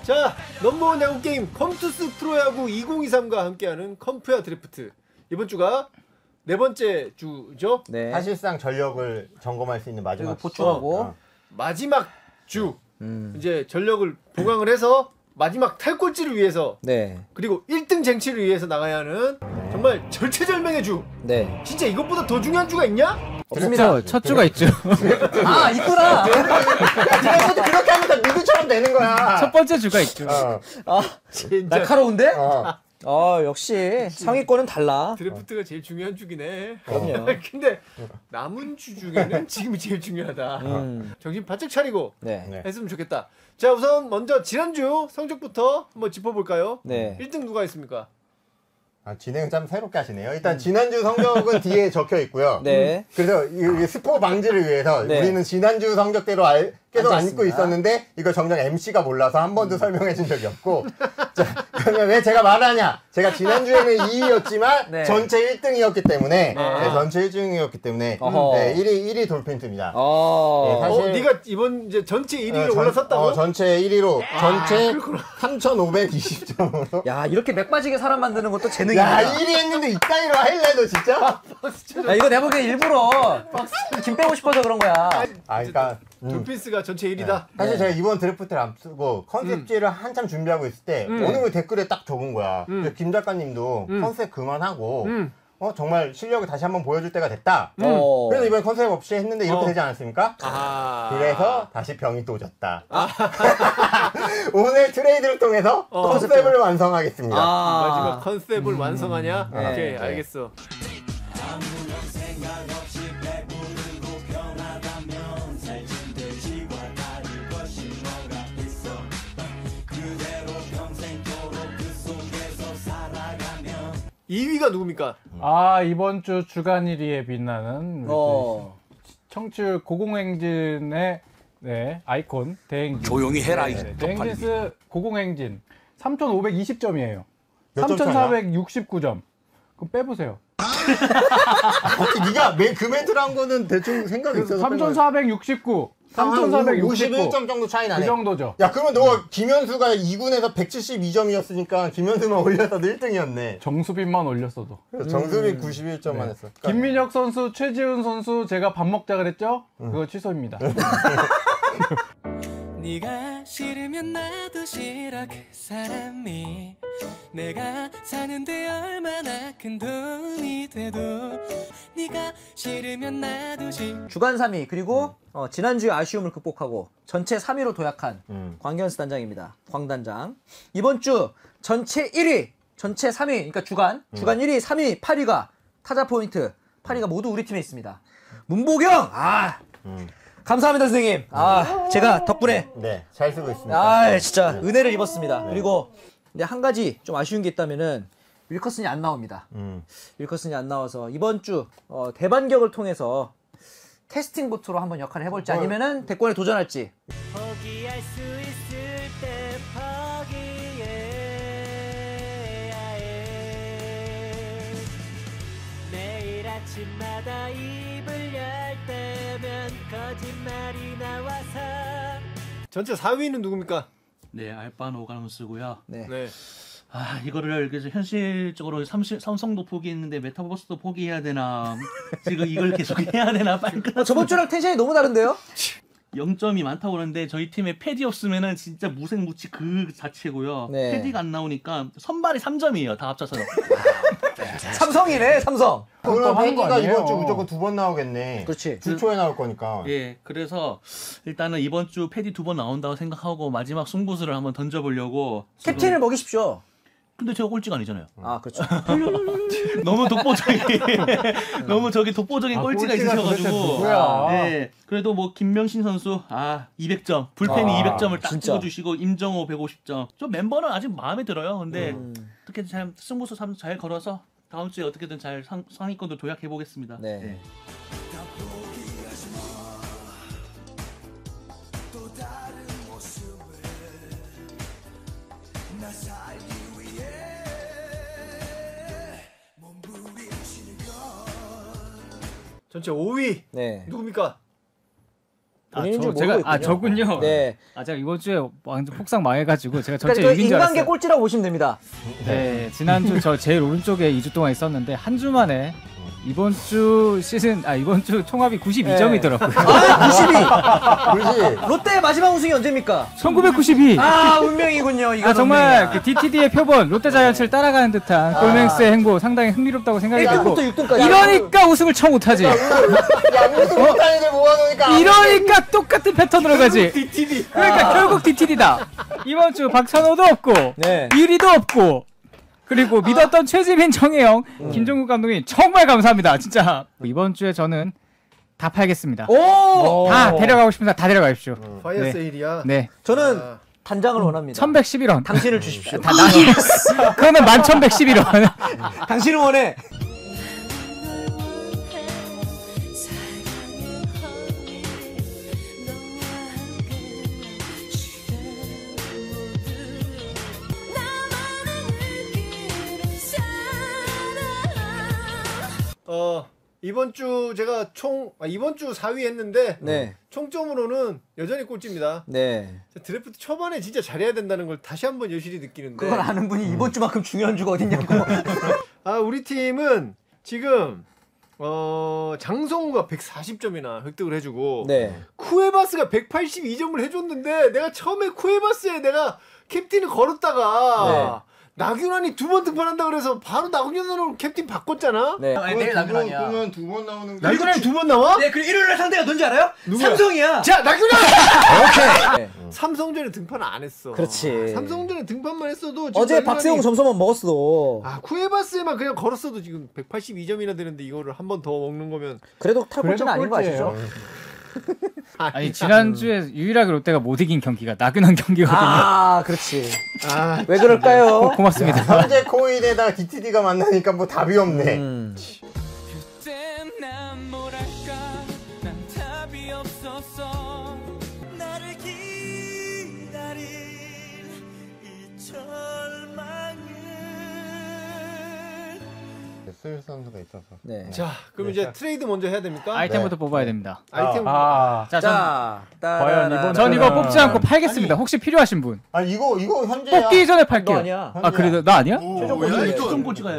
자, 넘버원 야구 게임 컴투스 프로야구 2023과 함께하는 컴프야 드래프트. 이번 주가 네 번째 주죠. 네. 사실상 전력을 점검할 수 있는 마지막 보충하고 마지막 주. 이제 전력을 보강을 해서 마지막 탈꼴찌를 위해서 네. 그리고 1등 쟁취를 위해서 나가야 하는 정말 절체절명의 주. 네. 진짜 이것보다 더 중요한 주가 있냐? 없습니다. 첫 주가 있죠. 아, 있구나. 그래서 그렇게 하면 다 미드처럼 되는 거야. 첫 번째 주가 있죠. 아, 진짜 날카로운데? 어. 역시 상위권은 달라. 드래프트가 제일 중요한 주기네. 그럼요. 근데 남은 주 중에는 지금이 제일 중요하다. 정신 바짝 차리고 네. 네. 했으면 좋겠다. 자, 우선 먼저 지난주 성적부터 한번 짚어볼까요? 네. 1등 누가 있습니까? 진행을 참 새롭게 하시네요. 일단 지난주 성적은 뒤에 적혀 있고요. 네. 그래서 이 스포 방지를 위해서 네. 우리는 지난주 성적대로 계속 앉아 안고 있습니다. 있었는데 이거 정작 MC가 몰라서 한 번도 설명해 준 적이 없고. 자, 그러면 왜 제가 말하냐? 제가 지난주에는 2위였지만 네. 전체 1등이었기 때문에 네. 전체 1등이었기 때문에 어허. 네, 1위 돌핀트입니다. 어. 네, 사실- 네가 이번 이제 전체 1위로 전- 올라섰다고? 전체 1위로 전체 그렇구나. 3,520점으로. 야, 이렇게 맥 빠지게 사람 만드는 것도 재능이야. 야, 1위 했는데 이따위로 할래 너 진짜? 야, 이거 내가 보기엔 일부러 김 빼고 싶어서 그런 거야. 그러니까 돌핀스가 전체 1위다. 사실 제가 이번 드래프트를 앞두고 컨셉지를 한참 준비하고 있을 때 어느 분 댓글에 딱 적은 거야. 김 작가님도 컨셉 그만하고 정말 실력을 다시 한번 보여줄 때가 됐다. 그래서 이번에 컨셉 없이 했는데 이렇게 되지 않았습니까? 그래서 다시 병이 또 졌다. 오늘 트레이드를 통해서 컨셉을 완성하겠습니다. 마지막 컨셉을 완성하냐? 네. 오케이, 네. 알겠어. (2위가) 누굽니까? 이번 주 주간 1위에 빛나는 청취율 고공행진의 아이콘 대행진. 조용히 해라 이 대행진스 고공행진 3,520점이에요. 몇점 차이나? 3,469점. 그럼 빼보세요. 어떻게 네가 그 멘트를 한 거는 대충 생각이 있어서 3,469. 3,469. 51점 정도 차이 나네. 그 정도죠. 야, 그러면 너가 김현수가 2군에서 172점이었으니까 김현수만 올려서 1등이었네. 정수빈만 올렸어도. 정수빈 91점만 했어. 김민혁 선수, 최지훈 선수 제가 밥 먹자 그랬죠? 그거 취소입니다. 네가 싫으면 나도 싫어 그 사람이 내가 사는데 얼마나 큰 돈이 돼도 네가 싫으면 나도 싫어. 주간 3위 그리고 지난주에 아쉬움을 극복하고 전체 3위로 도약한 광견스 단장입니다. 광 단장. 이번 주 전체 1위, 전체 3위, 그러니까 주간 1위, 3위, 8위가 타자 포인트 8위가 모두 우리 팀에 있습니다. 문보경! 감사합니다 선생님. 제가 덕분에 네, 잘 쓰고 있습니다. 진짜 은혜를 입었습니다. 그리고 근데 한 가지 좀 아쉬운 게 있다면은 윌커슨이 안 나옵니다. 윌커슨이 안 나와서 이번 주 대반격을 통해서 캐스팅 보트로 한번 역할을 해볼지 아니면은 대권에 도전할지. 포기할 수 있을 때 포기해야 해. 매일 아침마다 입을 열 때면 거짓말이 나와서. 전체 4위는 누굽니까? 네, 알바노 오가노스고요. 네. 네. 이거를 그래서 현실적으로 삼성도 포기했는데 메타버스도 포기해야 되나? 지금 이걸 계속 해야 되나? 빨리 끝났으면 저번 주랑 텐션이 너무 다른데요? 0점이 많다고 그러는데 저희 팀에 패디 없으면은 진짜 무색무취 그 자체고요. 네. 패디가 안 나오니까 선발이 3점이에요. 다 합쳐서. 삼성이네, 삼성. 그럼 하는 거 패기가 아니에요? 이번 주 무조건 2번 나오겠네. 그렇지. 주초에 나올 거니까. 예, 그래서 일단은 이번 주 패디 2번 나온다고 생각하고 마지막 승부수를 한번 던져보려고. 캡틴을 먹이십시오. 근데 제가 꼴찌가 아니잖아요. 그렇죠. 너무 독보적인 너무 독보적인 꼴찌가 꼴찌가 도대체 있으셔가지고 누구야? 네, 그래도 뭐 김명신 선수 200점 불펜이 200점을 딱 진짜. 찍어주시고 임정호 150점 좀 멤버는 아직 마음에 들어요. 근데 어떻게든 잘 승부수 잘 걸어서 다음 주에 어떻게든 잘 상위권도 도약해 보겠습니다. 네. 전체 5위 네. 누굽니까? 본인인 줄 제가 모르고 있군요. 저군요. 네. 제가 이번 주에 완전 폭삭 망해가지고 제가 전체 그러니까 6인 줄 인간계 알았어요. 꼴찌라고 보시면 됩니다. 네, 지난주 저 제일 오른쪽에 2주 동안 있었는데 한 주 만에 이번 주 총합이 92점이더라고요. 아, 92. 그렇지. 롯데의 마지막 우승이 언제입니까? 1992. 아, 운명이군요. 이거 정말 그 DTD의 표본 롯데자이언츠를 따라가는 듯한 골맹스의 행보 상당히 흥미롭다고 생각이 들고 1등부터 6등까지. 이러니까 우승을 처음 못하지. 야, 우승 못하는 애들 모아놓으니까. 이러니까 똑같은 패턴으로 가지. DTD. 그러니까 결국 DTD다. 이번 주 박찬호도 없고 네. 유리도 없고 그리고 믿었던 최지민, 정혜영, 김종국 감독님 정말 감사합니다. 진짜 이번 주에 저는 다 팔겠습니다. 오! 다 데려가고 싶습니다. 다 데려가십시오. 파이어 네. 세일이야. 네. 저는 아. 단장을 원합니다. 1111원. 당신을 주십시오. 그러면 1111원. 당신을 원해. 이번 주 제가 이번 주 4위 했는데 네. 총점으로는 여전히 꼴찌입니다. 네. 드래프트 초반에 진짜 잘해야 된다는 걸 다시 한번 여실히 느끼는데. 그걸 아는 분이 이번 주만큼 중요한 주가 어딨냐고. 우리 팀은 지금 장성우가 140점이나 획득을 해주고 네. 쿠에바스가 182점을 해줬는데 내가 처음에 쿠에바스에 내가 캡틴을 걸었다가 나균환이 2번 등판한다 그래서 바로 나균환으로 캡틴 바꿨잖아. 네. 내일 나균환이야. 그러면 2번 나오는 거. 나균환이 2번 나와? 네, 그리고 일요일날 상대가 누군지 알아요? 누구야? 삼성이야. 자, 나균환! 오케이. 네. 삼성전에 등판 안 했어. 그렇지. 삼성전에 등판만 했어도 지금 어제 나균환이- 박세웅 점수만 먹었어. 쿠에바스에만 그냥 걸었어도 지금 182점이나 되는데 이거를 한 번 더 먹는 거면 그래도 탈꼴찌는 아닌 거 꼴찌예요. 아시죠? 아니 지난주에 유일하게 롯데가 못 이긴 경기가 나균환 경기거든요. 아, 그렇지. 아, 왜 그럴까요? 고맙습니다. 현재 코인에다 DTD가 만나니까 뭐 답이 없네. 그땐 난 뭐랄까 난 답이 없었어 나를 기다린 이 절망을 수일 선수가 있어서. 네. 자, 그럼 이제 트레이드 먼저 해야 됩니까? 아이템부터 뽑아야 됩니다. 아이템. 아, 자, 과연 이번 전 이거 저는- 뽑지 않고 팔겠습니다. 혹시 필요하신 분 아니 이거 현재야. 뽑기 전에 너 팔게요. 아니야. 아 그래도 나 아니야? 최종 뭐야, 꼴찌. 이거? 추첨 꼴찌가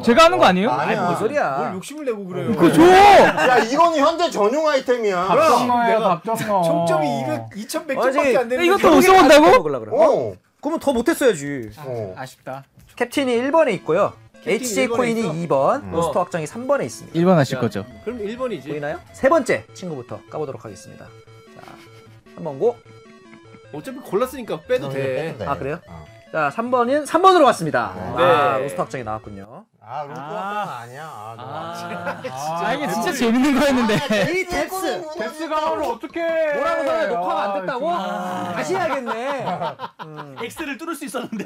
제가 하는 거 아니에요? 아니야. 뭔 소리야? 뭘 욕심을 내고 그래요. 그거 줘. 야 이거는 현재 전용 아이템이야. 답정너예요, 내가 답정너. 총점이 2100점밖에 안 되는데 이것도 못 못 써본다고? 먹으려고 그래. 어. 그러면 더 못했어야지. 어. 아쉽다. 캡틴이 1번에 있고요. HJ 1번에 코인이 있어? 2번, 로스터 확장이 3번에 있습니다. 1번 하실 야. 거죠? 그럼 1번이지. 보이나요? 세 번째 친구부터 까보도록 하겠습니다. 자, 3번 고. 어차피 골랐으니까 빼도 돼. 빼도 돼. 아, 그래요? 어. 자, 3번은 3번으로 갔습니다. 네. 아, 로스터 확장이 나왔군요. 아 로또 아니야. 아 이게 진짜 재밌는 거였는데. 이 덱스! 데스가 오늘 어떻게? 뭐라고 써야 녹화가 안 됐다고? 아, 다시 해야겠네. X를 뚫을 수 있었는데.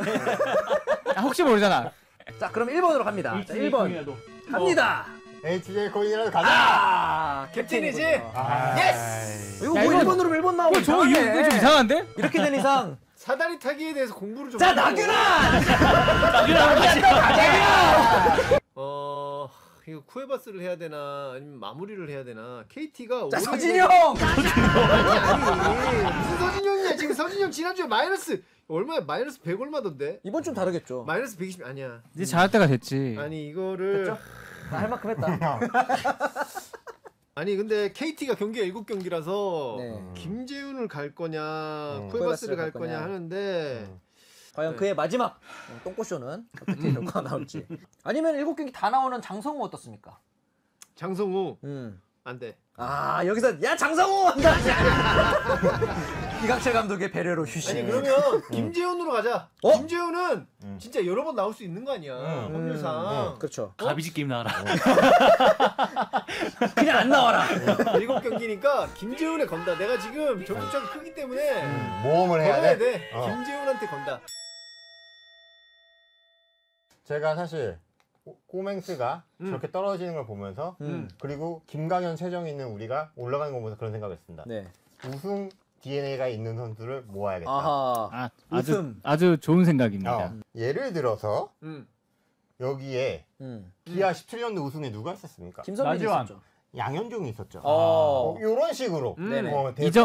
혹시 모르잖아. 자, 그럼 1번으로 갑니다. 자, 1번 갑니다. HJ 코인이라도 가자. 아, 캡틴이지? 예스! 이거 야, 뭐 이거 1번으로 1번 나오고 저 이거 좀 이상한데? 이렇게 된 이상 사다리 타기에 대해서 공부를 좀. 자, 하고. 나균아! 이거 쿠에바스를 해야 되나 아니면 마무리를 해야 되나? KT가 자, 서진영! 아니 무슨 서진영이야 지금. 서진영 지난주에 마이너스 얼마야? 마이너스 100 얼마던데? 이번 좀 다르겠죠. 마이너스 120 아니야. 이제 잘할 때가 됐지. 아니 이거를 됐죠? 나 할 만큼 했다. 아니 근데 KT가 경기가 7경기라서 네. 김재훈을 갈 거냐 쿠에바스를 쿠에바스를 갈 갈 거냐 거냐. 하는데 과연 네. 그의 마지막 똥꼬쇼는 어떻게 효과가 나올지. 아니면 7경기 다 나오는 장성우 어떻습니까? 장성우 안 돼. 아, 여기서 야, 장성우! 한다. 이강철 감독의 배려로 휴식. 아니 그러면 김재훈으로 가자. 어? 김재훈은 진짜 여러 번 나올 수 있는 거 아니야. 확률상. 그렇죠. 가비지 게임 나와라. 그냥 안 나와라. 7경기니까 김재훈에 건다. 내가 지금 적극적이 크기 때문에 모험을 해야 걸어야 돼. 돼. 김재훈한테 건다. 제가 사실 꼬맹스가 저렇게 떨어지는 걸 보면서 그리고 김강현, 최정이 있는 우리가 올라가는 거 보면서 그런 생각을 했습니다. 네. 우승 DNA가 있는 선수를 모아야겠다. 아하. 아주 좋은 생각입니다. 예를 들어서 음. 여기에 기아 17년도 우승에 누가 있었습니까? 김선민 나지완. 있었죠. 양현종이 있었죠. 어. 이런 식으로. 네네.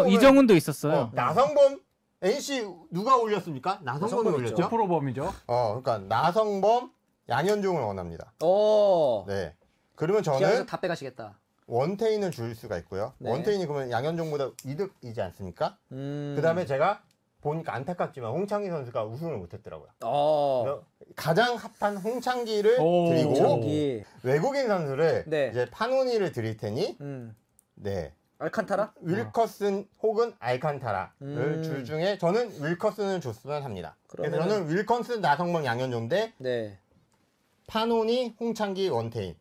이정훈도 있었어요. 나성범 NC 누가 올렸습니까? 나성범이 올렸죠. 9%범이죠. 그러니까 나성범, 양현종을 원합니다. 오. 네. 그러면 기아에서 저는 다 빼가시겠다. 원태인을 줄 수가 있고요. 네. 원태인이 그러면 양현종보다 이득이지 않습니까? 그다음에 제가 보니까 안타깝지만 홍창기 선수가 우승을 못했더라고요. 그래서 가장 핫한 홍창기를 드리고 홍창기. 외국인 선수를 네. 이제 파노니를 드릴 테니 네. 알칸타라? 윌커슨 혹은 알칸타라를 줄 중에 저는 윌커슨을 줬으면 합니다. 그래서 저는 윌커슨, 나성범, 양현종 대 네. 파노니, 홍창기, 원태인.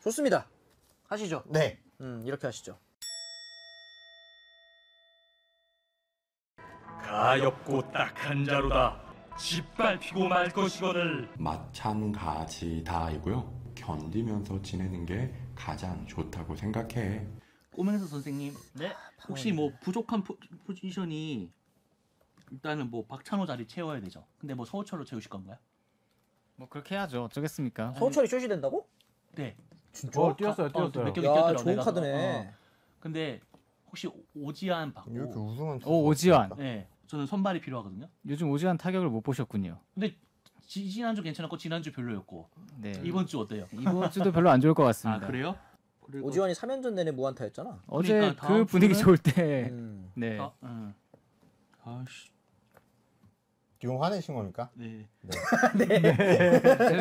좋습니다. 하시죠. 네. 이렇게 하시죠. 가엾고 딱한 자루다. 짓밟히고 말 것이거늘. 마찬가지다이고요. 견디면서 지내는 게 가장 좋다고 생각해. 꼬맹서 선생님, 네? 혹시 뭐 부족한 포지션이 일단은 뭐 박찬호 자리 채워야 되죠. 근데 뭐 서호철로 채우실 건가요? 뭐 그렇게 해야죠. 어쩌겠습니까? 서호철이 쇼시 된다고? 네. 진짜? 뛰었어요. 몇 경기 야, 뛰었더라고. 좋은 카드네. 근데 혹시 오지환 이렇게 받고 우승은 오지환. 네. 저는 선발이 필요하거든요. 요즘 오지환 타격을 못 보셨군요. 근데 지난주 괜찮았고 지난주 별로였고 네. 이번 주 어때요? 이번 주도 별로 안 좋을 것 같습니다. 아 그래요? 그리고 오지환이 3연전 내내 무안타였잖아. 어제 그러니까 그 다음 분위기 주는- 좋을 때 네. 아씨. 지금 화내신 겁니까? 네.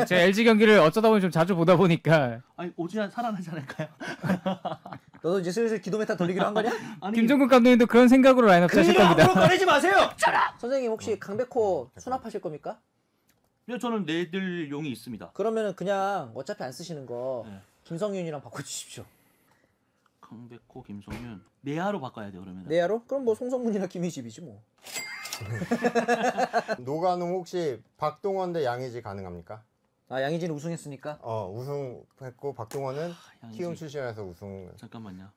제가 LG 경기를 어쩌다 보니 좀 자주 보다 보니까 아니 오지환 살아나지 않을까요? 너도 이제 슬슬 기도 메타 돌리기로 한 거냐? 아니 김종국 감독님도 그런 생각으로 라인업 짜실 겁니다. 꺼내지 마세요. 선생님 혹시 강백호 수납하실 겁니까? 네, 저는 내들 용이 있습니다. 그러면은 그냥 어차피 안 쓰시는 거 네. 김성윤이랑 바꿔주십시오. 강백호, 김성윤 내야로 바꿔야 돼요 그러면. 내야로? 그럼 뭐 송성문이나 김희집이지 뭐. 노가노 혹시 박동원 대 양의지 가능합니까? 아 양희진이 우승했으니까. 우승했고 박동원은 양의지. 키움 출신에서 우승. 잠깐만요.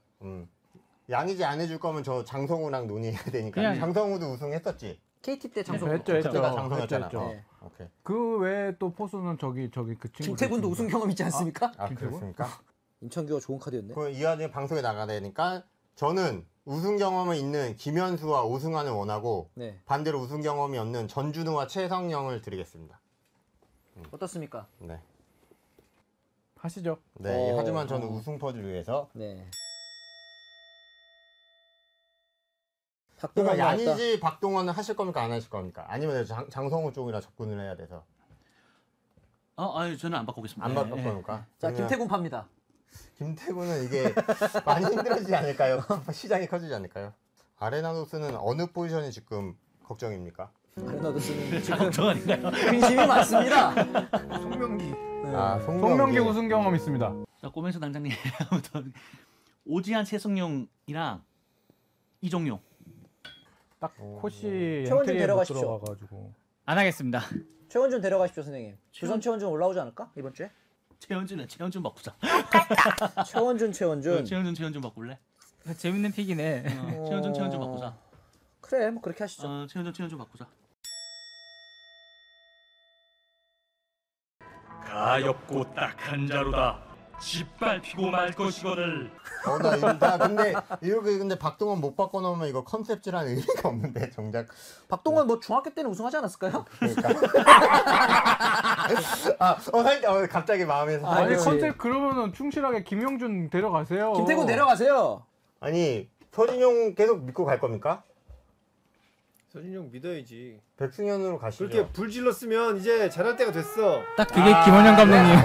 양의지 안 해줄 거면 저 장성우랑 논의해야 되니까. 그냥- 장성우도 우승했었지. KT 때 장성. 했죠. 그때가 장성했잖아. 했죠. 네. 오케이. 그 외에 또 포수는 저기 그 친구. 김태군도 우승 경험 있지 않습니까? 그렇습니까? 임창규가 좋은 카드였네. 그 이 와중에 방송에 나가야 되니까 저는 우승 경험이 있는 김현수와 오승환을 원하고 네. 반대로 우승 경험이 없는 전준우와 최성영을 드리겠습니다. 어떻습니까? 네. 하시죠. 네. 하지만 저는 우승 퍼즐을 위해서 네. 그러니까 박동원 나왔다. 양의지 박동원은 하실 겁니까 안 하실 겁니까? 아니면 장성우 쪽이라 접근을 해야 돼서 아니 저는 안 바꾸겠습니다. 안 네, 바꿀 네. 겁니까? 자 그러면 김태군 팝니다. 김태군은 이게 많이 힘들어지지 않을까요? 시장이 커지지 않을까요? 아레나노스는 어느 포지션이 지금 걱정입니까? 아레나도스는 자 걱정 아닌가요? 근심이 많습니다. 송명기. 송명기 우승 경험 있습니다. 자 꼬맹서 당장님 아무튼 오지환, 최승용이랑 이종용. 딱 코시 최원준 엔트리에 못 데려가십시오. 들어가가지고. 안 하겠습니다. 최원준 데려가십시오 선생님. 두산 최원준 올라오지 않을까 이번 주에? 최현준 바꾸자. 최원준 최현준 바꿀래? 재밌는 픽이네. 최현준 바꾸자. 그래 뭐 그렇게 하시죠. 최현준 바꾸자. 가엾고 딱한 자루다. 짓밟히고 말 것이거늘. 근데 이렇게 근데 박동원 못 바꿔놓으면 이거 컨셉질하는 의미가 없는데 정작 박동원 뭐 중학교 때는 우승하지 않았을까요? 그러니까 갑자기 마음에서 아니 그렇지. 컨셉 그러면은 충실하게 김용준 데려가세요. 김태군 내려가세요. 아니 서진용 계속 믿고 갈 겁니까? 서진용 믿어야지. 백승현으로 가시죠. 그렇게 불 질렀으면 이제 잘할 때가 됐어. 딱 그게 김원영 감독님.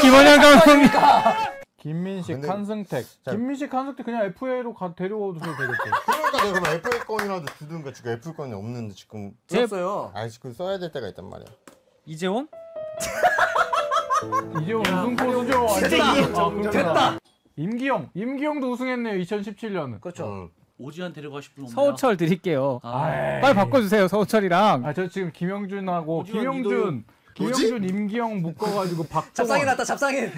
김원영 감독님. 김민식, 근데- 한승택. 김민식, 한승택 그냥 FA로 데려오셔도 되겠죠. 그러니까 내가 그럼 FA권이라도 주든가 지금 FA권이 없는데 지금 들었어요. 지금 써야 될 때가 있단 말이야. 이재원? 이재원 우승 포수죠. 됐다. 됐다. 임기영도 우승했네요. 2017년은. 그렇죠. 오지환 데려가실 분 없나요? 서우철 드릴게요. 아이. 빨리 바꿔주세요 서우철이랑. 저 지금 김영준하고 오지환, 김영준, 임기영 묶어가지고 박정원. 잡상인 났다 잡상인.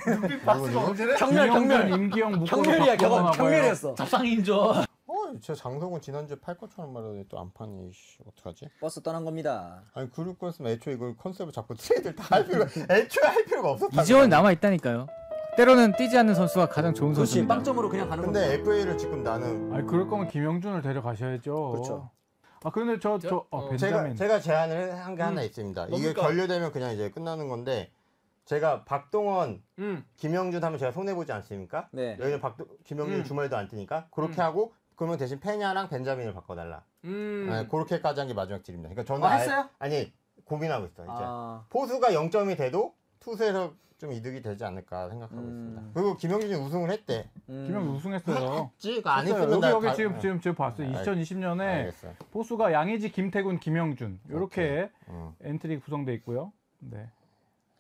경멸 김영준, 임기영 묶어서 경멸이야 박정원 하고요. 경멸이었어. 잡상인죠. 저 장성훈 지난주에 팔 것처럼 말하더니 또 안 파니. 어떡하지? 버스 떠난 겁니다. 아니 그럴 거였으면 애초에 이걸 컨셉을 잡고 트레이드를 다 할 필요가 애초에 할 필요가 없었다. 이재원 남아 있다니까요. 때로는 뛰지 않는 선수가 가장 좋은 그렇지. 선수입니다. 빵점으로 그냥 가는 건데. 근데 FA를 지금 나는 아니 그럴 거면 김영준을 데려가셔야죠. 그렇죠. 아 근데 벤자민. 제가 제안을 한 게 하나 있습니다. 이게 뭡니까? 결렬되면 그냥 이제 끝나는 건데 제가 박동원, 김영준 하면 제가 손해 보지 않습니까? 네. 여기는 김영준 주말에도 안 뛰니까 그렇게 하고 그러면 대신 페냐랑 벤자민을 바꿔달라. 네, 그렇게까지 한 게 마지막 딜입니다. 그러니까 저는 했어요? 아니 고민하고 있어. 이제 아. 포수가 0점이 돼도 투수에서 좀 이득이 되지 않을까 생각하고 있습니다. 그리고 김영준이 우승을 했대. 김영준 우승했어요. 했지? 안 했어요. 했으면 여기 나 지금 제가 봤어요. 2020년에 알겠어. 포수가 양의지, 김태군, 김영준 이렇게 오케이. 엔트리 구성돼 있고요. 네.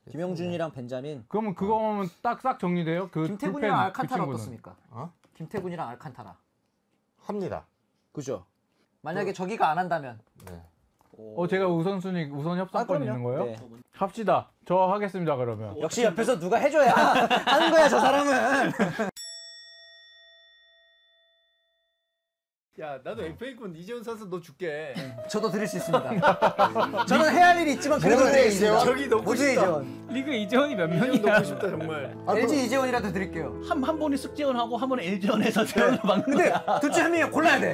김영준이랑 벤자민. 그러면 그거면 딱 정리돼요. 그 김태군이랑 불펜 알칸타라 그 친구는. 어떻습니까? 어? 김태군이랑 알칸타라. 합니다. 그죠? 만약에 저기가 안 한다면. 네. 제가 우선 협상권 그럼요. 있는 거예요? 네. 합시다. 저 하겠습니다. 그러면. 역시 옆에서 누가 해줘야 하는 거야 저 사람은. 야 나도 FA권 이재훈 선수 너 줄게. 저도 드릴 수 있습니다. 저는 해야 할 일이 있지만 그래도 모두의 드리겠습니다. 저기 넣고 모두의 싶다. 이재원. 리그 이재원이 몇 이재훈 명이야? 넣고 싶다 정말. LG 이재원이라도 드릴게요. 한 번이 쓱지원하고 한 번은 LG원에서 재원을 막는 근데 거야. 둘 중 한 명이 골라야 돼.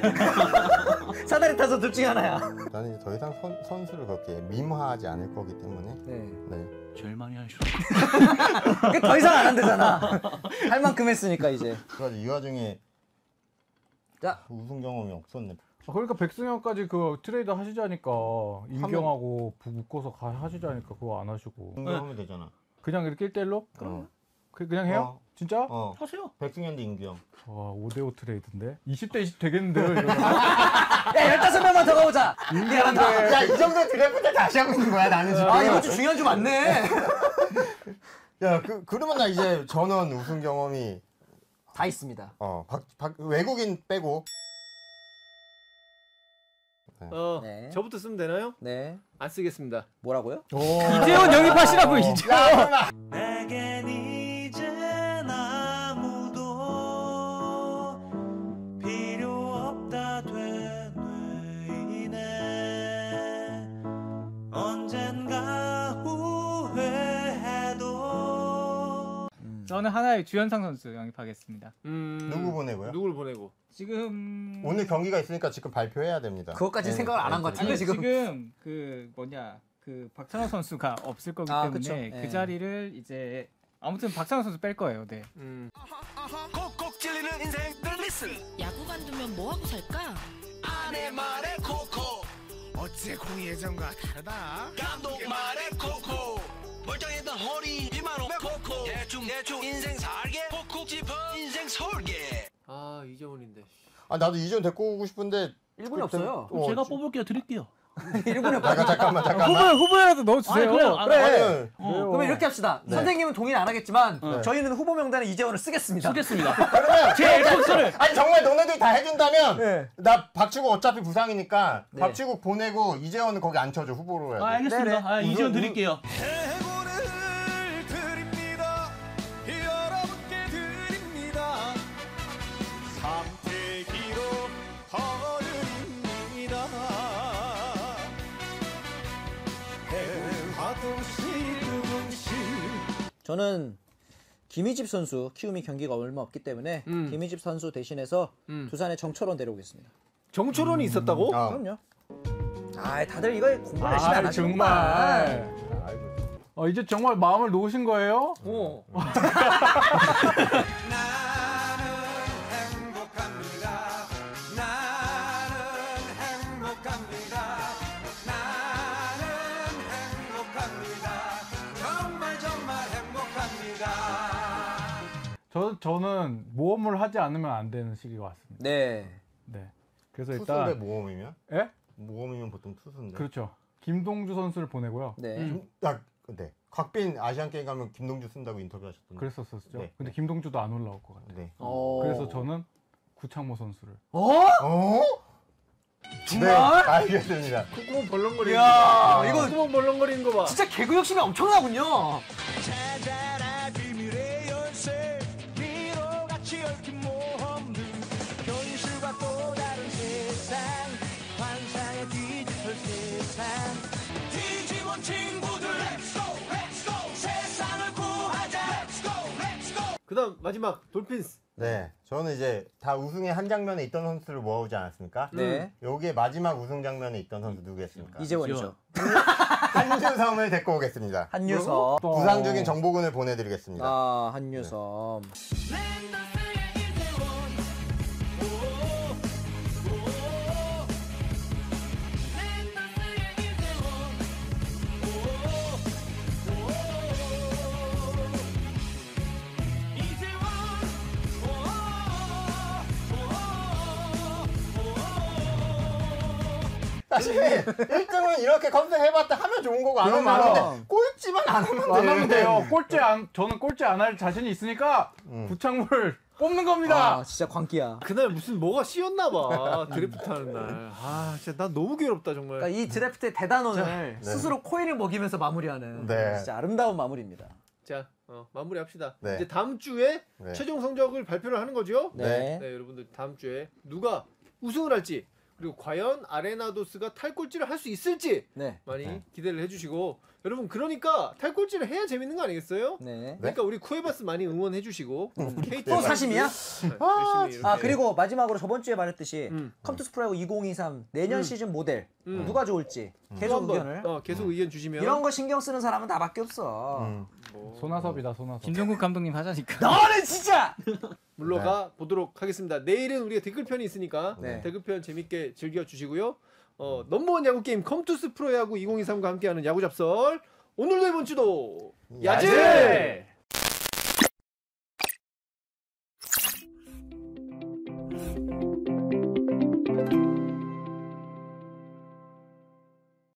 사다리 타서 둘 중에 하나야. 나는 이제 더 이상 선수를 그렇게 밈화하지 않을 거기 때문에. 네. 네. 제일 많이 하시죠. 그게 더 이상 안 한대잖아. 할 만큼 했으니까 이제. 그래서 이 와중에 자. 우승 경험이 없었네. 그러니까 백승현까지 그 트레이드 하시자니까 임경하고 묶어서 하시자니까 그거 안 하시고 하면 되잖아. 그냥 이렇게 1대1로? 그럼. 그냥 해요? 진짜? 하세요. 백승현 대 임경. 와 5대5 트레이드인데? 20대 20 되겠는데요? 이거? 야 15명만 더 가보자. 미안하다. 야, 이 정도 드래프트 다시 하고 있는 거야, 나는 지금. 아 이거 좀 중요한 좀 많네. 야, 그러면 나 이제 전원 우승 경험이 다 있습니다. 외국인 빼고. 네. 저부터 쓰면 되나요? 네. 안 쓰겠습니다. 뭐라고요? 이재원 영입하시라고 이재원. 내겐 이젠 아무도 필요 없다 되뇌이네 언젠가 후회해도 저는 하나의 주현상 선수 영입하겠습니다. 누구 보내고요? 누굴 보내고? 지금 오늘 경기가 있으니까 지금 발표해야 됩니다. 그것까지 생각을 안 한 것 같은데 아니, 지금. 지금 그 박찬호 선수가 없을 거기 때문에 그쵸. 그 예. 자리를 이제 아무튼 박찬호 선수 뺄 거예요. 네. 콕콕 찔리는 인생들 리슨 야구 관두면 뭐 하고 살까? 아내 말에 코코 어째 공이 예전과 다르다 감독 말에 코코 멀쩡했던 허리 비만 오면 코코 대충 인생 살게 콕콕 짚어 인생 설계 아 이재훈인데. 아, 나도 이전 데리고 오고 싶은데 1분이 없어요. 제가 뽑을게요. 드릴게요. 1분이 없어요. 잠깐만. 후보라도 넣어주세요. 그래. 아니, 그러면 이렇게 합시다. 선생님은 동의는 안 하겠지만 저희는 후보 명단에 이재원을 쓰겠습니다. 쓰겠습니다. 제 에포스를 아니 정말 너네들이 다 해준다면 네. 나 박치국 어차피 부상이니까 네. 박치국 보내고 이재원은 거기 안 쳐줘. 후보로 해야 돼. 알겠습니다. 네네. 이재원 드릴게요. 해고를 드립니다 여러분께 드립니다 삼태기로 어른입니다 해화도시 두분씩 저는 김희집 선수 키움이 경기가 얼마 없기 때문에 김희집 선수 대신해서 두산의 정철원 데려오겠습니다. 정철원이 있었다고? 그럼요. 아, 다들 이거 공부 열심히 안 하시는 정말. 이제 정말 마음을 놓으신 거예요? 나는 행복합니다 나는 행복합니다 나는 행복합니다 정말 행복합니다 저는 모험을 하지 않으면 안 되는 시기가 왔습니다. 네. 네. 그래서 투수인데 일단 모험이면? 예? 모험이면 보통 투수인데. 그렇죠. 김동주 선수를 보내고요. 네. 근데 곽빈 아시안 게임 가면 김동주 쓴다고 인터뷰하셨던데. 그랬었었죠. 네. 근데 김동주도 안 올라올 것 같아요. 네. 그래서 저는 구창모 선수를. 네, 알겠습니다. 콧구멍 벌렁거리는 야, 거 봐. 이거 콧구멍 벌렁거리는 거 봐. 진짜 개그 욕심이 엄청나군요. 찾아라 비밀의 열쇠 미로같이 얽힌 모험들 현실과 또 다른 세상 환상의 디지털 세상 뒤집은 친구들 Let's go Let's go 세상을 구하자 Let's go Let's go 그다음 마지막 돌핀스. 네, 저는 이제 다 우승의 한 장면에 있던 선수를 모아오지 않았습니까? 네. 여기에 마지막 우승 장면에 있던 선수 누구겠습니까? 이재원이죠. 한유섬을 데리고 오겠습니다. 한유섬. 부상 중인 정보근을 보내드리겠습니다. 아, 한유섬. 사실 1등은 이렇게 검색해봤다 하면 좋은 거고 안 하면 안 하는데 꼴찌만 안 하면 돼. 안 하면 돼요. 저는 꼴찌 안 할 자신이 있으니까 부창물을 뽑는 겁니다. 아, 진짜 광기야. 그날 무슨 뭐가 씌었나봐. 드래프트 하는 날. 아, 진짜 난 너무 괴롭다 정말. 그러니까 이 드래프트의 대단원을 스스로 코인을 먹이면서 마무리하는 진짜 아름다운 마무리입니다. 자, 마무리합시다. 네. 이제 다음 주에 네. 최종 성적을 발표를 하는 거죠? 네. 네, 여러분들 다음 주에 누가 우승을 할지 그리고 과연 아레나도스가 탈꼴찌를 할 수 있을지 네. 많이 기대를 해주시고 여러분 그러니까 탈꼴찌를 해야 재밌는 거 아니겠어요? 네. 그러니까 우리 쿠에바스 많이 응원해주시고 또 사심이야? 열심히 아, 그리고 마지막으로 저번 주에 말했듯이 컴투스 프로야구 2023 내년 시즌 모델 누가 좋을지 계속 의견을 계속 의견 주시면 이런 거 신경 쓰는 사람은 나밖에 없어. 손아섭이다, 손아섭. 김종국 감독님 하자니까. 너는 진짜! 물러가 보도록 하겠습니다. 내일은 우리가 댓글편이 있으니까 네. 댓글편 재밌게 즐겨주시고요. 넘버원 야구 게임 컴투스 프로야구 2023과 함께하는 야구 잡설 오늘도 이번 주도 야질!